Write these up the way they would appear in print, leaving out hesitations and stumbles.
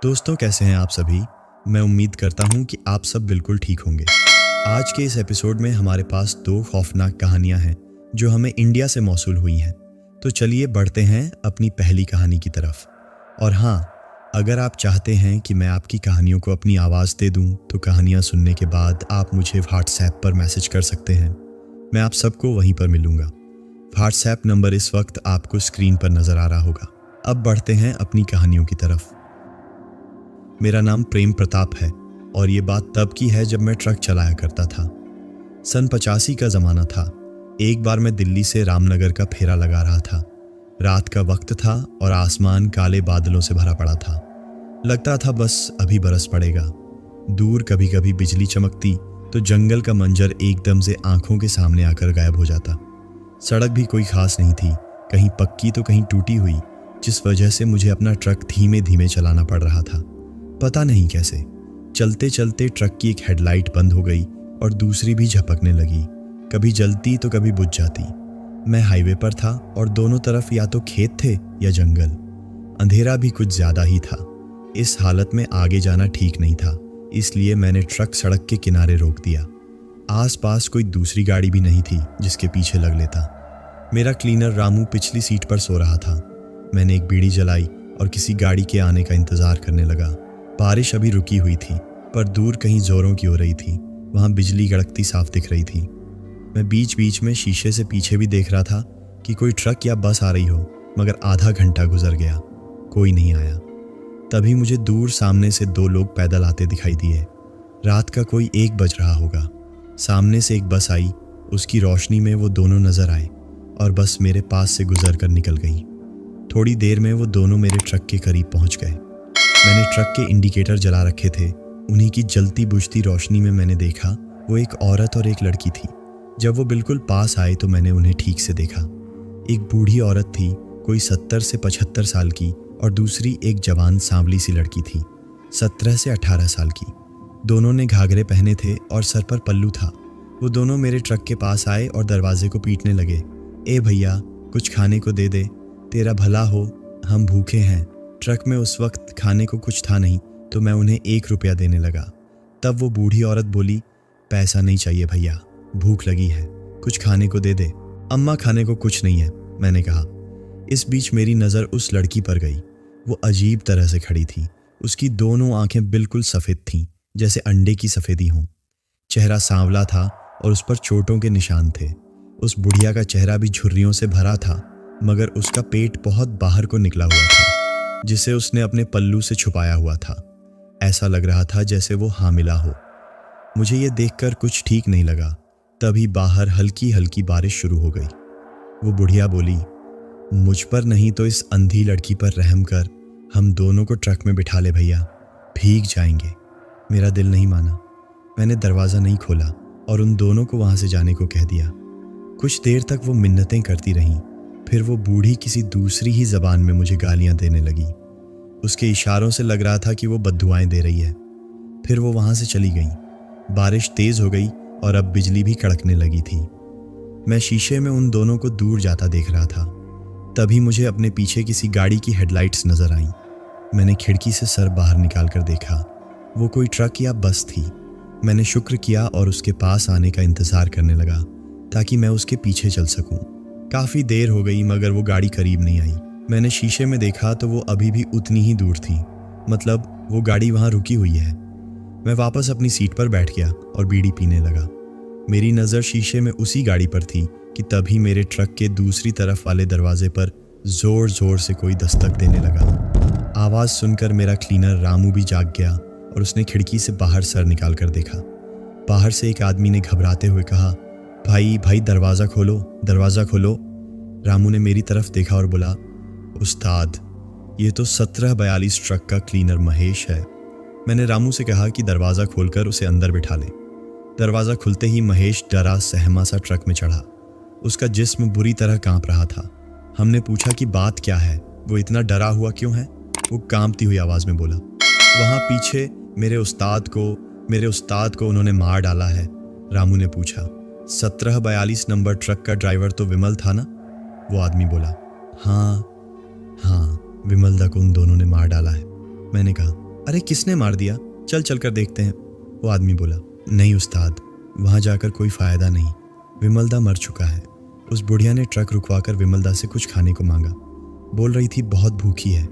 दोस्तों, कैसे हैं आप सभी। मैं उम्मीद करता हूं कि आप सब बिल्कुल ठीक होंगे। आज के इस एपिसोड में हमारे पास दो खौफनाक कहानियां हैं जो हमें इंडिया से मौसूल हुई हैं। तो चलिए बढ़ते हैं अपनी पहली कहानी की तरफ। और हाँ, अगर आप चाहते हैं कि मैं आपकी कहानियों को अपनी आवाज़ दे दूं तो कहानियां सुनने के बाद आप मुझे व्हाट्सएप पर मैसेज कर सकते हैं। मैं आप सबको वहीं पर मिलूंगा। व्हाट्सएप नंबर इस वक्त आपको स्क्रीन पर नज़र आ रहा होगा। अब बढ़ते हैं अपनी कहानियों की तरफ। मेरा नाम प्रेम प्रताप है और ये बात तब की है जब मैं ट्रक चलाया करता था। सन 85 का ज़माना था। एक बार मैं दिल्ली से रामनगर का फेरा लगा रहा था। रात का वक्त था और आसमान काले बादलों से भरा पड़ा था। लगता था बस अभी बरस पड़ेगा। दूर कभी कभी बिजली चमकती तो जंगल का मंजर एकदम से आंखों के सामने आकर गायब हो जाता। सड़क भी कोई खास नहीं थी, कहीं पक्की तो कहीं टूटी हुई, जिस वजह से मुझे अपना ट्रक धीमे धीमे चलाना पड़ रहा था। पता नहीं कैसे चलते चलते ट्रक की एक हेडलाइट बंद हो गई और दूसरी भी झपकने लगी। कभी जलती तो कभी बुझ जाती। मैं हाईवे पर था और दोनों तरफ या तो खेत थे या जंगल। अंधेरा भी कुछ ज्यादा ही था। इस हालत में आगे जाना ठीक नहीं था, इसलिए मैंने ट्रक सड़क के किनारे रोक दिया। आसपास कोई दूसरी गाड़ी भी नहीं थी जिसके पीछे लग लेता। मेरा क्लीनर रामू पिछली सीट पर सो रहा था। मैंने एक बीड़ी जलाई और किसी गाड़ी के आने का इंतजार करने लगा। बारिश अभी रुकी हुई थी, पर दूर कहीं जोरों की हो रही थी। वहां बिजली कड़कती साफ दिख रही थी। मैं बीच बीच में शीशे से पीछे भी देख रहा था कि कोई ट्रक या बस आ रही हो, मगर आधा घंटा गुजर गया, कोई नहीं आया। तभी मुझे दूर सामने से दो लोग पैदल आते दिखाई दिए। रात का कोई 1 बज रहा होगा। सामने से एक बस आई, उसकी रोशनी में वो दोनों नजर आए और बस मेरे पास से गुजर कर निकल गई। थोड़ी देर में वो दोनों मेरे ट्रक के करीब पहुंच गए। मैंने ट्रक के इंडिकेटर जला रखे थे। उन्हीं की जलती बुझती रोशनी में मैंने देखा वो एक औरत और एक लड़की थी। जब वो बिल्कुल पास आए तो मैंने उन्हें ठीक से देखा। एक बूढ़ी औरत थी, कोई 70 से 75 साल की, और दूसरी एक जवान सांवली सी लड़की थी, 17 से 18 साल की। दोनों ने घाघरे पहने थे और सर पर पल्लू था। वो दोनों मेरे ट्रक के पास आए और दरवाजे को पीटने लगे। ए भैया, कुछ खाने को दे दे, तेरा भला हो, हम भूखे हैं। ट्रक में उस वक्त खाने को कुछ था नहीं, तो मैं उन्हें 1 रुपया देने लगा। तब वो बूढ़ी औरत बोली, पैसा नहीं चाहिए भैया, भूख लगी है, कुछ खाने को दे दे। अम्मा, खाने को कुछ नहीं है, मैंने कहा। इस बीच मेरी नज़र उस लड़की पर गई। वो अजीब तरह से खड़ी थी। उसकी दोनों आंखें बिल्कुल सफ़ेद थीं, जैसे अंडे की सफ़ेदी हों। चेहरा सांवला था और उस पर चोटों के निशान थे। उस बुढ़िया का चेहरा भी झुर्रियों से भरा था, मगर उसका पेट बहुत बाहर को निकला हुआ था, जिसे उसने अपने पल्लू से छुपाया हुआ था। ऐसा लग रहा था जैसे वो हामिला हो। मुझे ये देखकर कुछ ठीक नहीं लगा। तभी बाहर हल्की हल्की बारिश शुरू हो गई। वो बुढ़िया बोली, मुझ पर नहीं तो इस अंधी लड़की पर रहम कर, हम दोनों को ट्रक में बिठा ले भैया, भीग जाएंगे। मेरा दिल नहीं माना। मैंने दरवाज़ा नहीं खोला और उन दोनों को वहाँ से जाने को कह दिया। कुछ देर तक वो मिन्नतें करती रहीं। फिर वो बूढ़ी किसी दूसरी ही ज़बान में मुझे गालियां देने लगी। उसके इशारों से लग रहा था कि वो बद्दुआएं दे रही है। फिर वो वहाँ से चली गई। बारिश तेज़ हो गई और अब बिजली भी कड़कने लगी थी। मैं शीशे में उन दोनों को दूर जाता देख रहा था। तभी मुझे अपने पीछे किसी गाड़ी की हेडलाइट्स नज़र आईं। मैंने खिड़की से सर बाहर निकाल कर देखा। वो कोई ट्रक या बस थी। मैंने शुक्र किया और उसके पास आने का इंतज़ार करने लगा ताकि मैं उसके पीछे चल सकूं। काफ़ी देर हो गई मगर वो गाड़ी करीब नहीं आई। मैंने शीशे में देखा तो वो अभी भी उतनी ही दूर थी, मतलब वो गाड़ी वहाँ रुकी हुई है। मैं वापस अपनी सीट पर बैठ गया और बीड़ी पीने लगा। मेरी नज़र शीशे में उसी गाड़ी पर थी कि तभी मेरे ट्रक के दूसरी तरफ वाले दरवाजे पर ज़ोर ज़ोर से कोई दस्तक देने लगा। आवाज़ सुनकर मेरा क्लीनर रामू भी जाग गया और उसने खिड़की से बाहर सर निकाल कर देखा। बाहर से एक आदमी ने घबराते हुए कहा, भाई भाई, दरवाज़ा खोलो, दरवाज़ा खोलो। रामू ने मेरी तरफ देखा और बोला, उस्ताद, ये तो 1742 ट्रक का क्लीनर महेश है। मैंने रामू से कहा कि दरवाज़ा खोलकर उसे अंदर बिठा ले। दरवाज़ा खुलते ही महेश डरा सहमा सा ट्रक में चढ़ा। उसका जिस्म बुरी तरह कांप रहा था। हमने पूछा कि बात क्या है, वो इतना डरा हुआ क्यों है। वो कांपती हुई आवाज़ में बोला, वहाँ पीछे मेरे उस्ताद को उन्होंने मार डाला है। रामू ने पूछा, 1742 नंबर ट्रक का ड्राइवर तो विमल था ना? वो आदमी बोला, हाँ, विमल दा को उन दोनों ने मार डाला है। मैंने कहा, अरे किसने मार दिया, चल चल कर देखते हैं। वो आदमी बोला, नहीं उस्ताद, वहाँ जाकर कोई फ़ायदा नहीं, विमलदा मर चुका है। उस बुढ़िया ने ट्रक रुकवाकर विमलदा से कुछ खाने को मांगा। बोल रही थी बहुत भूखी है।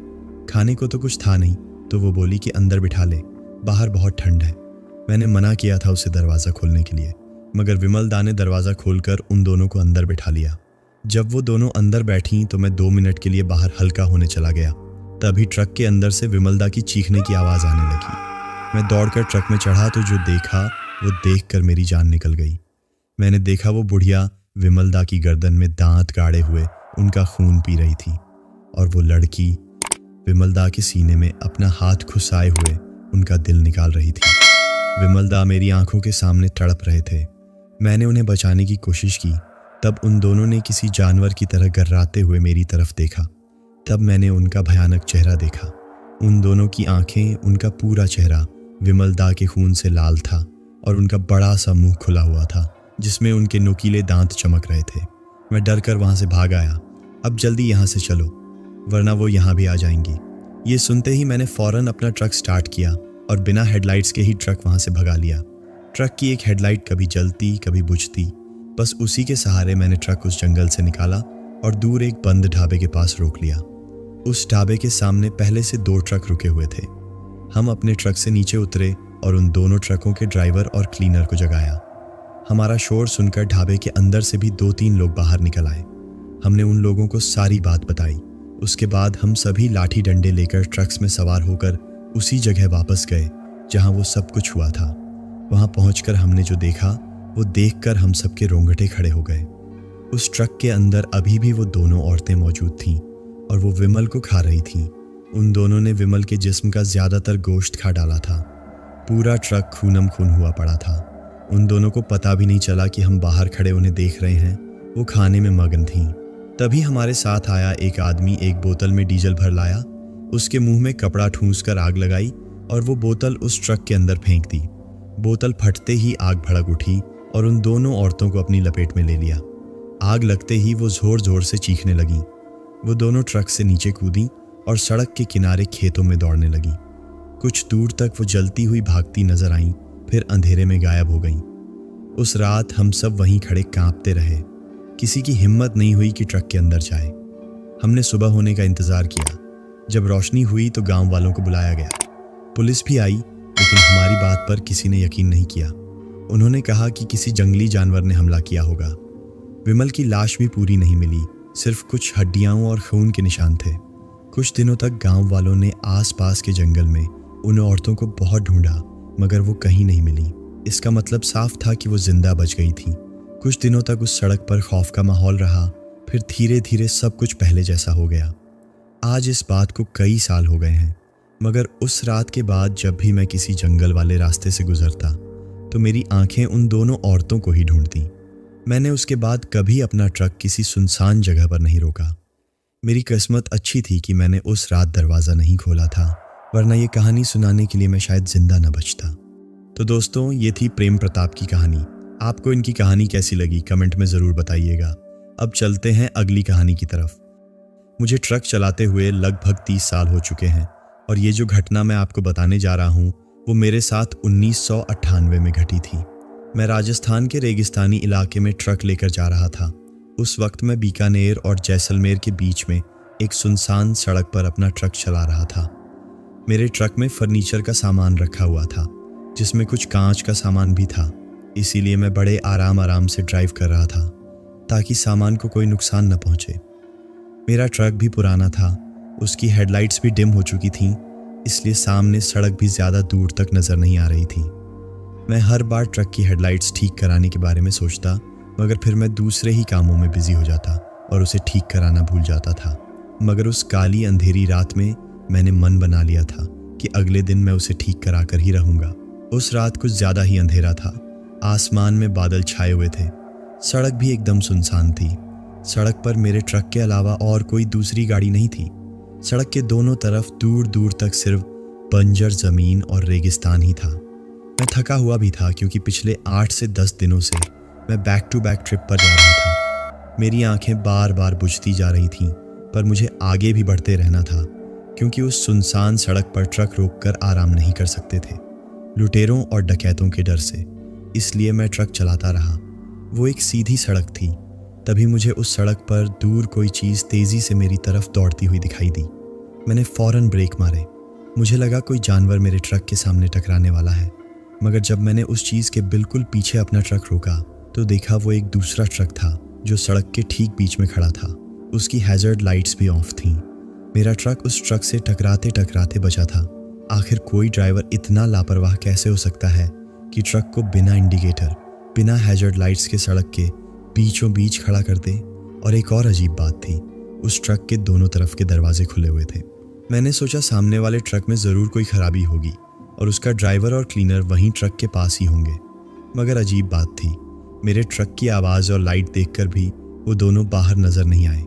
खाने को तो कुछ था नहीं, तो वो बोली कि अंदर बिठा ले, बाहर बहुत ठंड है। मैंने मना किया था उसे दरवाज़ा खोलने के लिए, मगर विमलदा ने दरवाज़ा खोलकर उन दोनों को अंदर बिठा लिया। जब वो दोनों अंदर बैठीं तो मैं 2 मिनट के लिए बाहर हल्का होने चला गया। तभी ट्रक के अंदर से विमलदा की चीखने की आवाज़ आने लगी। मैं दौड़कर ट्रक में चढ़ा तो जो देखा वो देखकर मेरी जान निकल गई। मैंने देखा वो बुढ़िया विमलदा की गर्दन में दांत गाड़े हुए उनका खून पी रही थी, और वो लड़की विमलदा के सीने में अपना हाथ घुसाए हुए उनका दिल निकाल रही थी। विमलदा मेरी आंखों के सामने तड़प रहे थे। मैंने उन्हें बचाने की कोशिश की, तब उन दोनों ने किसी जानवर की तरह गर्राते हुए मेरी तरफ देखा। तब मैंने उनका भयानक चेहरा देखा। उन दोनों की आंखें, उनका पूरा चेहरा विमलदा के खून से लाल था, और उनका बड़ा सा मुंह खुला हुआ था जिसमें उनके नुकीले दांत चमक रहे थे। मैं डर कर वहाँ से भाग आया। अब जल्दी यहाँ से चलो, वरना वो यहाँ भी आ जाएंगी। ये सुनते ही मैंने फ़ौरन अपना ट्रक स्टार्ट किया और बिना हेडलाइट्स के ही ट्रक वहाँ से भगा लिया। ट्रक की एक हेडलाइट कभी जलती कभी बुझती, बस उसी के सहारे मैंने ट्रक उस जंगल से निकाला और दूर एक बंद ढाबे के पास रोक लिया। उस ढाबे के सामने पहले से 2 ट्रक रुके हुए थे। हम अपने ट्रक से नीचे उतरे और उन दोनों ट्रकों के ड्राइवर और क्लीनर को जगाया। हमारा शोर सुनकर ढाबे के अंदर से भी 2-3 लोग बाहर निकल आए। हमने उन लोगों को सारी बात बताई। उसके बाद हम सभी लाठी डंडे लेकर ट्रक्स में सवार होकर उसी जगह वापस गए जहां वो सब कुछ हुआ था। वहां पहुंचकर हमने जो देखा वो देखकर हम सबके रोंगटे खड़े हो गए। उस ट्रक के अंदर अभी भी वो दोनों औरतें मौजूद थीं और वो विमल को खा रही थीं। उन दोनों ने विमल के जिस्म का ज़्यादातर गोश्त खा डाला था। पूरा ट्रक खूनम खून हुआ पड़ा था। उन दोनों को पता भी नहीं चला कि हम बाहर खड़े उन्हें देख रहे हैं। वो खाने में मगन थीं। तभी हमारे साथ आया एक आदमी एक बोतल में डीजल भर लाया, उसके मुंह में कपड़ा ठूंस कर आग लगाई और वो बोतल उस ट्रक के अंदर फेंक दी। बोतल फटते ही आग भड़क उठी और उन दोनों औरतों को अपनी लपेट में ले लिया। आग लगते ही वो ज़ोर ज़ोर से चीखने लगीं। वो दोनों ट्रक से नीचे कूदीं और सड़क के किनारे खेतों में दौड़ने लगीं। कुछ दूर तक वो जलती हुई भागती नजर आईं, फिर अंधेरे में गायब हो गईं। उस रात हम सब वहीं खड़े कांपते रहे। किसी की हिम्मत नहीं हुई कि ट्रक के अंदर जाए। हमने सुबह होने का इंतज़ार किया। जब रोशनी हुई तो गांव वालों को बुलाया गया। पुलिस भी आई, लेकिन हमारी बात पर किसी ने यकीन नहीं किया। उन्होंने कहा कि किसी जंगली जानवर ने हमला किया होगा। विमल की लाश भी पूरी नहीं मिली, सिर्फ कुछ हड्डियां और खून के निशान थे। कुछ दिनों तक गांव वालों ने आसपास के जंगल में उन औरतों को बहुत ढूंढा, मगर वो कहीं नहीं मिली। इसका मतलब साफ था कि वो जिंदा बच गई थी। कुछ दिनों तक उस सड़क पर खौफ का माहौल रहा, फिर धीरे धीरे सब कुछ पहले जैसा हो गया। आज इस बात को कई साल हो गए हैं, मगर उस रात के बाद जब भी मैं किसी जंगल वाले रास्ते से गुजरता तो मेरी आंखें उन दोनों औरतों को ही ढूंढती। मैंने उसके बाद कभी अपना ट्रक किसी सुनसान जगह पर नहीं रोका। मेरी किस्मत अच्छी थी कि मैंने उस रात दरवाज़ा नहीं खोला था, वरना ये कहानी सुनाने के लिए मैं शायद जिंदा न बचता। तो दोस्तों, ये थी प्रेम प्रताप की कहानी। आपको इनकी कहानी कैसी लगी कमेंट में ज़रूर बताइएगा। अब चलते हैं अगली कहानी की तरफ। मुझे ट्रक चलाते हुए लगभग 30 साल हो चुके हैं और ये जो घटना मैं आपको बताने जा रहा हूँ वो मेरे साथ 1998 में घटी थी। मैं राजस्थान के रेगिस्तानी इलाके में ट्रक लेकर जा रहा था। उस वक्त मैं बीकानेर और जैसलमेर के बीच में एक सुनसान सड़क पर अपना ट्रक चला रहा था। मेरे ट्रक में फर्नीचर का सामान रखा हुआ था, जिसमें कुछ कांच का सामान भी था। इसीलिए मैं बड़े आराम से ड्राइव कर रहा था ताकि सामान को कोई नुकसान न पहुंचे। मेरा ट्रक भी पुराना था, उसकी हेडलाइट्स भी डिम हो चुकी थीं, इसलिए सामने सड़क भी ज़्यादा दूर तक नज़र नहीं आ रही थी। मैं हर बार ट्रक की हेडलाइट्स ठीक कराने के बारे में सोचता, मगर फिर मैं दूसरे ही कामों में बिजी हो जाता और उसे ठीक कराना भूल जाता था। मगर उस काली अंधेरी रात में मैंने मन बना लिया था कि अगले दिन मैं उसे ठीक करा कर ही रहूँगा। उस रात कुछ ज़्यादा ही अंधेरा था। आसमान में बादल छाए हुए थे। सड़क भी एकदम सुनसान थी। सड़क पर मेरे ट्रक के अलावा और कोई दूसरी गाड़ी नहीं थी। सड़क के दोनों तरफ दूर दूर तक सिर्फ बंजर ज़मीन और रेगिस्तान ही था। मैं थका हुआ भी था क्योंकि पिछले 8 से 10 दिनों से मैं बैक टू बैक ट्रिप पर जा रहा था। मेरी आंखें बार बार बुझती जा रही थीं, पर मुझे आगे भी बढ़ते रहना था क्योंकि उस सुनसान सड़क पर ट्रक रोककर आराम नहीं कर सकते थे, लुटेरों और डकैतों के डर से। इसलिए मैं ट्रक चलाता रहा। वो एक सीधी सड़क थी। तभी मुझे उस सड़क पर दूर कोई चीज़ तेज़ी से मेरी तरफ दौड़ती हुई दिखाई दी। मैंने फ़ौरन ब्रेक मारे। मुझे लगा कोई जानवर मेरे ट्रक के सामने टकराने वाला है, मगर जब मैंने उस चीज़ के बिल्कुल पीछे अपना ट्रक रोका तो देखा वो एक दूसरा ट्रक था जो सड़क के ठीक बीच में खड़ा था। उसकी हैज़र्ड लाइट्स भी ऑफ थीं। मेरा ट्रक उस ट्रक से टकराते टकराते बचा था। आखिर कोई ड्राइवर इतना लापरवाह कैसे हो सकता है कि ट्रक को बिना इंडिकेटर, बिना हैज़र्ड लाइट्स के सड़क के बीचों बीच खड़ा कर दे। और एक और अजीब बात थी, उस ट्रक के दोनों तरफ के दरवाजे खुले हुए थे। मैंने सोचा सामने वाले ट्रक में ज़रूर कोई खराबी होगी और उसका ड्राइवर और क्लीनर वहीं ट्रक के पास ही होंगे। मगर अजीब बात थी, मेरे ट्रक की आवाज़ और लाइट देखकर भी वो दोनों बाहर नज़र नहीं आए।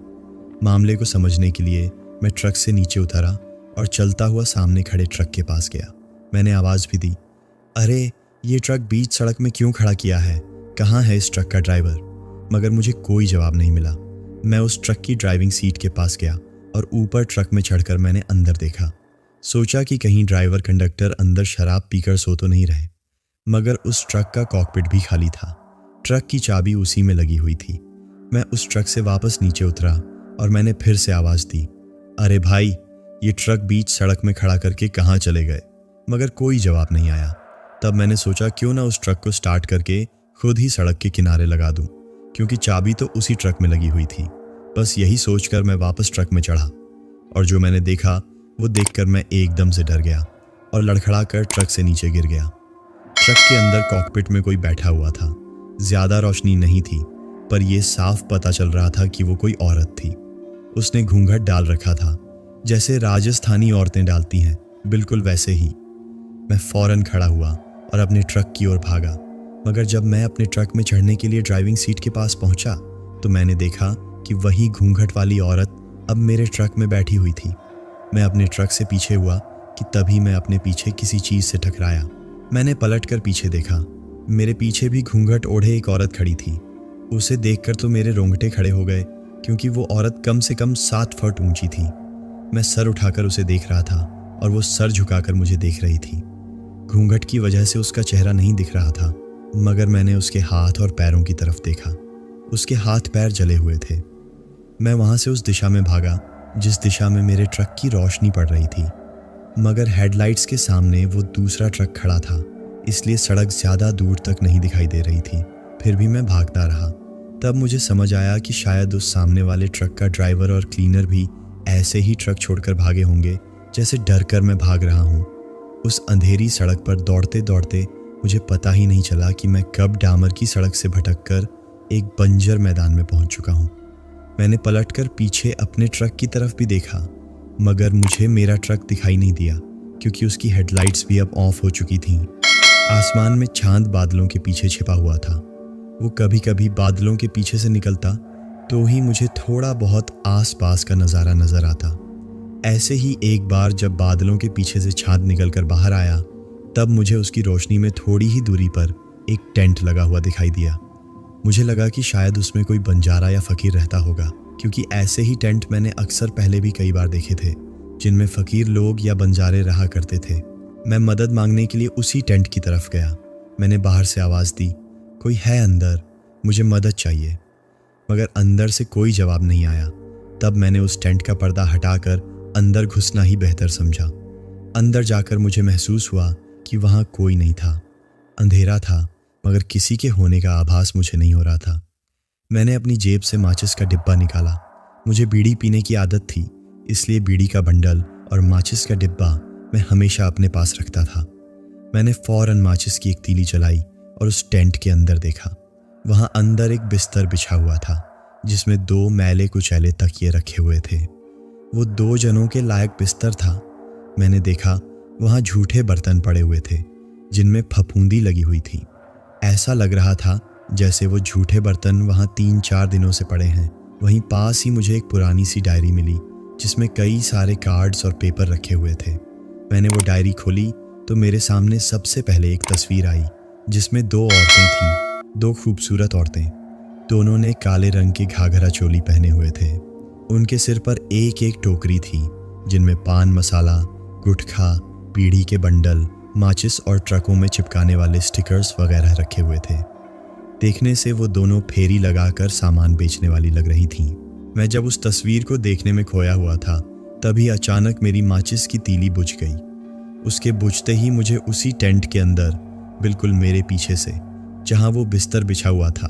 मामले को समझने के लिए मैं ट्रक से नीचे उतरा और चलता हुआ सामने खड़े ट्रक के पास गया। मैंने आवाज़ भी दी, अरे ये ट्रक बीच सड़क में क्यों खड़ा किया है? कहाँ है इस ट्रक का ड्राइवर? मगर मुझे कोई जवाब नहीं मिला। मैं उस ट्रक की ड्राइविंग सीट के पास गया और ऊपर ट्रक में चढ़कर मैंने अंदर देखा। सोचा कि कहीं ड्राइवर कंडक्टर अंदर शराब पीकर सो तो नहीं रहे, मगर उस ट्रक का कॉकपिट भी खाली था। ट्रक की चाबी उसी में लगी हुई थी। मैं उस ट्रक से वापस नीचे उतरा और मैंने फिर से आवाज़ दी, अरे भाई, ये ट्रक बीच सड़क में खड़ा करके कहाँ चले गए? मगर कोई जवाब नहीं आया। तब मैंने सोचा क्यों ना उस ट्रक को स्टार्ट करके खुद ही सड़क के किनारे लगा दूं, क्योंकि चाबी तो उसी ट्रक में लगी हुई थी। बस यही सोचकर मैं वापस ट्रक में चढ़ा और जो मैंने देखा वो देखकर मैं एकदम से डर गया और लड़खड़ा कर ट्रक से नीचे गिर गया। ट्रक के अंदर कॉकपिट में कोई बैठा हुआ था। ज़्यादा रोशनी नहीं थी, पर यह साफ पता चल रहा था कि वो कोई औरत थी। उसने घूंघट डाल रखा था, जैसे राजस्थानी औरतें डालती हैं, बिल्कुल वैसे ही। मैं फ़ौरन खड़ा हुआ और अपने ट्रक की ओर भागा, मगर जब मैं अपने ट्रक में चढ़ने के लिए ड्राइविंग सीट के पास पहुंचा तो मैंने देखा कि वही घूंघट वाली औरत अब मेरे ट्रक में बैठी हुई थी। मैं अपने ट्रक से पीछे हुआ कि तभी मैं अपने पीछे किसी चीज़ से टकराया। मैंने पलटकर पीछे देखा। मेरे पीछे भी घूंघट ओढ़े एक औरत खड़ी थी। उसे देखकर तो मेरे रोंगटे खड़े हो गए, क्योंकि वो औरत कम से कम 7 फुट ऊंची थी। मैं सर उठाकर उसे देख रहा था और वो सर झुकाकर मुझे देख रही थी। घूंघट की वजह से उसका चेहरा नहीं दिख रहा था, मगर मैंने उसके हाथ और पैरों की तरफ देखा। उसके हाथ पैर जले हुए थे। मैं वहाँ से उस दिशा में भागा जिस दिशा में मेरे ट्रक की रोशनी पड़ रही थी, मगर हेडलाइट्स के सामने वो दूसरा ट्रक खड़ा था, इसलिए सड़क ज़्यादा दूर तक नहीं दिखाई दे रही थी। फिर भी मैं भागता रहा। तब मुझे समझ आया कि शायद उस सामने वाले ट्रक का ड्राइवर और क्लीनर भी ऐसे ही ट्रक छोड़कर भागे होंगे जैसे डर कर मैं भाग रहा हूँ। उस अंधेरी सड़क पर दौड़ते दौड़ते मुझे पता ही नहीं चला कि मैं कब डामर की सड़क से भटककर एक बंजर मैदान में पहुँच चुका हूँ। मैंने पलटकर पीछे अपने ट्रक की तरफ भी देखा, मगर मुझे मेरा ट्रक दिखाई नहीं दिया, क्योंकि उसकी हेडलाइट्स भी अब ऑफ हो चुकी थीं। आसमान में चांद बादलों के पीछे छिपा हुआ था। वो कभी कभी बादलों के पीछे से निकलता तो ही मुझे थोड़ा बहुत आसपास का नज़ारा नज़र आता। ऐसे ही एक बार जब बादलों के पीछे से चांद निकलकर बाहर आया, तब मुझे उसकी रोशनी में थोड़ी ही दूरी पर एक टेंट लगा हुआ दिखाई दिया। मुझे लगा कि शायद उसमें कोई बंजारा या फ़कीर रहता होगा, क्योंकि ऐसे ही टेंट मैंने अक्सर पहले भी कई बार देखे थे, जिनमें फ़कीर लोग या बंजारे रहा करते थे। मैं मदद मांगने के लिए उसी टेंट की तरफ गया। मैंने बाहर से आवाज़ दी, कोई है अंदर, मुझे मदद चाहिए। मगर अंदर से कोई जवाब नहीं आया। तब मैंने उस टेंट का पर्दा हटाकर अंदर घुसना ही बेहतर समझा। अंदर जाकर मुझे महसूस हुआ कि वहाँ कोई नहीं था। अंधेरा था, मगर किसी के होने का आभास मुझे नहीं हो रहा था। मैंने अपनी जेब से माचिस का डिब्बा निकाला। मुझे बीड़ी पीने की आदत थी, इसलिए बीड़ी का बंडल और माचिस का डिब्बा मैं हमेशा अपने पास रखता था। मैंने फ़ौरन माचिस की एक तीली जलाई और उस टेंट के अंदर देखा। वहाँ अंदर एक बिस्तर बिछा हुआ था, जिसमें 2 मैले कुचैले तकिए रखे हुए थे। वो 2 जनों के लायक बिस्तर था। मैंने देखा वहाँ झूठे बर्तन पड़े हुए थे, जिनमें फफूंदी लगी हुई थी। ऐसा लग रहा था जैसे वो झूठे बर्तन वहाँ 3-4 दिनों से पड़े हैं। वहीं पास ही मुझे एक पुरानी सी डायरी मिली, जिसमें कई सारे कार्ड्स और पेपर रखे हुए थे। मैंने वो डायरी खोली तो मेरे सामने सबसे पहले एक तस्वीर आई, जिसमें 2 औरतें थीं, 2 खूबसूरत औरतें। दोनों ने काले रंग की घाघरा चोली पहने हुए थे। उनके सिर पर एक एक टोकरी थी, जिनमें पान मसाला, गुटखा, बीड़ी के बंडल, माचिस और ट्रकों में चिपकाने वाले स्टिकर्स वगैरह रखे हुए थे। देखने से वो दोनों फेरी लगाकर सामान बेचने वाली लग रही थीं। मैं जब उस तस्वीर को देखने में खोया हुआ था, तभी अचानक मेरी माचिस की तीली बुझ गई। उसके बुझते ही मुझे उसी टेंट के अंदर, बिल्कुल मेरे पीछे से, जहां वो बिस्तर बिछा हुआ था,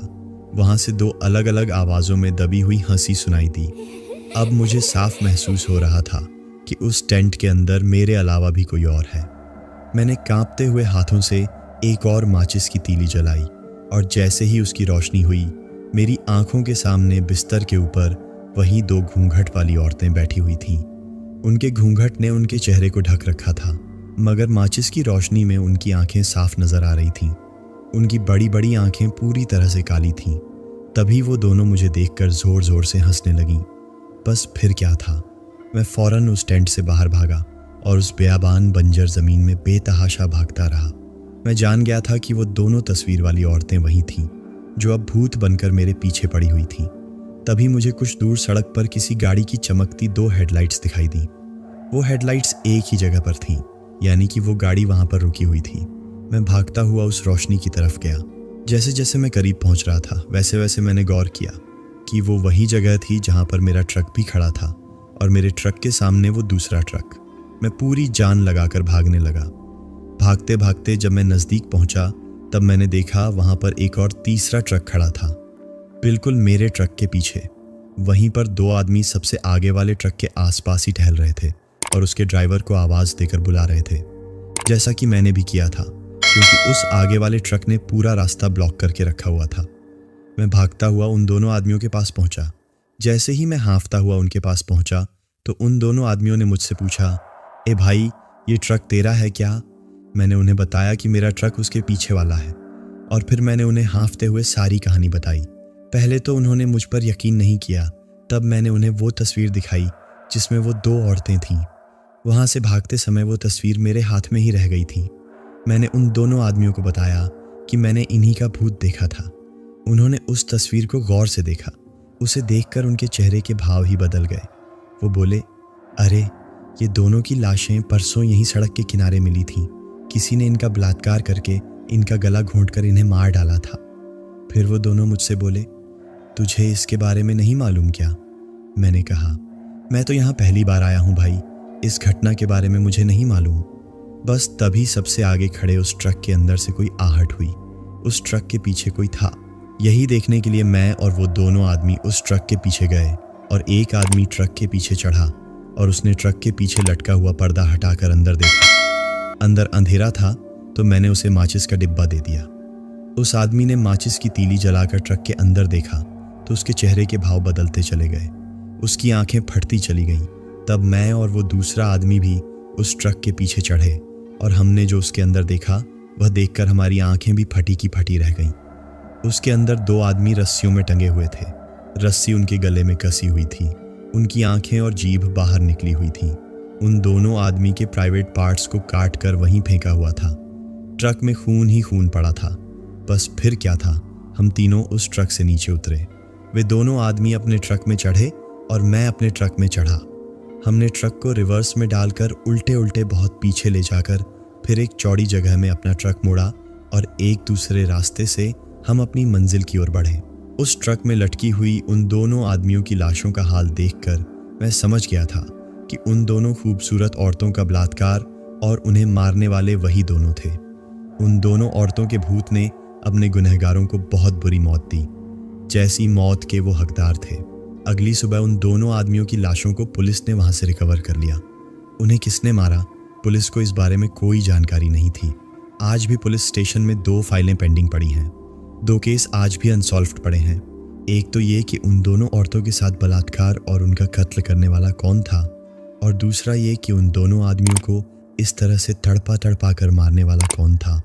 वहां से दो अलग अलग आवाज़ों में दबी हुई हंसी सुनाई दी। अब मुझे साफ महसूस हो रहा था कि उस टेंट के अंदर मेरे अलावा भी कोई और है। मैंने कांपते हुए हाथों से एक और माचिस की तीली जलाई और जैसे ही उसकी रोशनी हुई, मेरी आंखों के सामने बिस्तर के ऊपर वही दो घूंघट वाली औरतें बैठी हुई थीं। उनके घूंघट ने उनके चेहरे को ढक रखा था, मगर माचिस की रोशनी में उनकी आंखें साफ नजर आ रही थीं। उनकी बड़ी बड़ी आंखें पूरी तरह से काली थीं। तभी वो दोनों मुझे देखकर जोर जोर से हंसने लगीं। बस फिर क्या था, मैं फौरन उस टेंट से बाहर भागा और उस बेयाबान बंजर ज़मीन में बेतहाशा भागता रहा। मैं जान गया था कि वो दोनों तस्वीर वाली औरतें वही थीं जो अब भूत बनकर मेरे पीछे पड़ी हुई थीं। तभी मुझे कुछ दूर सड़क पर किसी गाड़ी की चमकती दो हेडलाइट्स दिखाई दी। वो हेडलाइट्स एक ही जगह पर थीं, यानी कि वो गाड़ी वहाँ पर रुकी हुई थी। मैं भागता हुआ उस रोशनी की तरफ गया। जैसे जैसे मैं करीब पहुँच रहा था, वैसे वैसे मैंने गौर किया कि वो वही जगह थी जहाँ पर मेरा ट्रक भी खड़ा था और मेरे ट्रक के सामने वो दूसरा ट्रक। मैं पूरी जान लगाकर भागने लगा। भागते भागते जब मैं नज़दीक पहुंचा, तब मैंने देखा वहां पर एक और तीसरा ट्रक खड़ा था, बिल्कुल मेरे ट्रक के पीछे। वहीं पर दो आदमी सबसे आगे वाले ट्रक के आसपास ही टहल रहे थे और उसके ड्राइवर को आवाज़ देकर बुला रहे थे, जैसा कि मैंने भी किया था, क्योंकि उस आगे वाले ट्रक ने पूरा रास्ता ब्लॉक करके रखा हुआ था। मैं भागता हुआ उन दोनों आदमियों के पास पहुंचा। जैसे ही मैं हाँफता हुआ उनके पास पहुंचा, तो उन दोनों आदमियों ने मुझसे पूछा, ए भाई, ये ट्रक तेरा है क्या? मैंने उन्हें बताया कि मेरा ट्रक उसके पीछे वाला है और फिर मैंने उन्हें हाँफते हुए सारी कहानी बताई। पहले तो उन्होंने मुझ पर यकीन नहीं किया। तब मैंने उन्हें वो तस्वीर दिखाई जिसमें वो दो औरतें थीं। वहाँ से भागते समय वो तस्वीर मेरे हाथ में ही रह गई थी। मैंने उन दोनों आदमियों को बताया कि मैंने इन्हीं का भूत देखा था। उन्होंने उस तस्वीर को गौर से देखा। उसे देखकर उनके चेहरे के भाव ही बदल गए। वो बोले, अरे, ये दोनों की लाशें परसों यहीं सड़क के किनारे मिली थीं। किसी ने इनका बलात्कार करके इनका गला घोंटकर इन्हें मार डाला था। फिर वो दोनों मुझसे बोले, तुझे इसके बारे में नहीं मालूम क्या? मैंने कहा, मैं तो यहाँ पहली बार आया हूँ भाई, इस घटना के बारे में मुझे नहीं मालूम। बस तभी सबसे आगे खड़े उस ट्रक के अंदर से कोई आहट हुई। उस ट्रक के पीछे कोई था। यही देखने के लिए मैं और वो दोनों आदमी उस ट्रक के पीछे गए और एक आदमी ट्रक के पीछे चढ़ा और उसने ट्रक के पीछे लटका हुआ पर्दा हटाकर अंदर देखा। अंदर अंधेरा था, तो मैंने उसे माचिस का डिब्बा दे दिया। उस आदमी ने माचिस की तीली जलाकर ट्रक के अंदर देखा तो उसके चेहरे के भाव बदलते चले गए। उसकी आंखें फटती चली गईं। तब मैं और वो दूसरा आदमी भी उस ट्रक के पीछे चढ़े और हमने जो उसके अंदर देखा, वह देखकर हमारी आंखें भी फटी की फटी रह गईं। उसके अंदर दो आदमी रस्सियों में टंगे हुए थे। रस्सी उनके गले में कसी हुई थी। उनकी आंखें और जीभ बाहर निकली हुई थीं। उन दोनों आदमी के प्राइवेट पार्ट्स को काट कर वहीं फेंका हुआ था। ट्रक में खून ही खून पड़ा था। बस फिर क्या था, हम तीनों उस ट्रक से नीचे उतरे। वे दोनों आदमी अपने ट्रक में चढ़े और मैं अपने ट्रक में चढ़ा। हमने ट्रक को रिवर्स में डालकर उल्टे उल्टे बहुत पीछे ले जाकर फिर एक चौड़ी जगह में अपना ट्रक मोड़ा और एक दूसरे रास्ते से हम अपनी मंजिल की ओर बढ़े। उस ट्रक में लटकी हुई उन दोनों आदमियों की लाशों का हाल देखकर मैं समझ गया था कि उन दोनों खूबसूरत औरतों का बलात्कार और उन्हें मारने वाले वही दोनों थे। उन दोनों औरतों के भूत ने अपने गुनहगारों को बहुत बुरी मौत दी, जैसी मौत के वो हकदार थे। अगली सुबह उन दोनों आदमियों की लाशों को पुलिस ने वहां से रिकवर कर लिया। उन्हें किसने मारा, पुलिस को इस बारे में कोई जानकारी नहीं थी। आज भी पुलिस स्टेशन में 2 फाइलें पेंडिंग पड़ी हैं। 2 केस आज भी अनसॉल्व्ड पड़े हैं। एक तो ये कि उन दोनों औरतों के साथ बलात्कार और उनका कत्ल करने वाला कौन था, और दूसरा ये कि उन दोनों आदमियों को इस तरह से तड़पा तड़पा कर मारने वाला कौन था।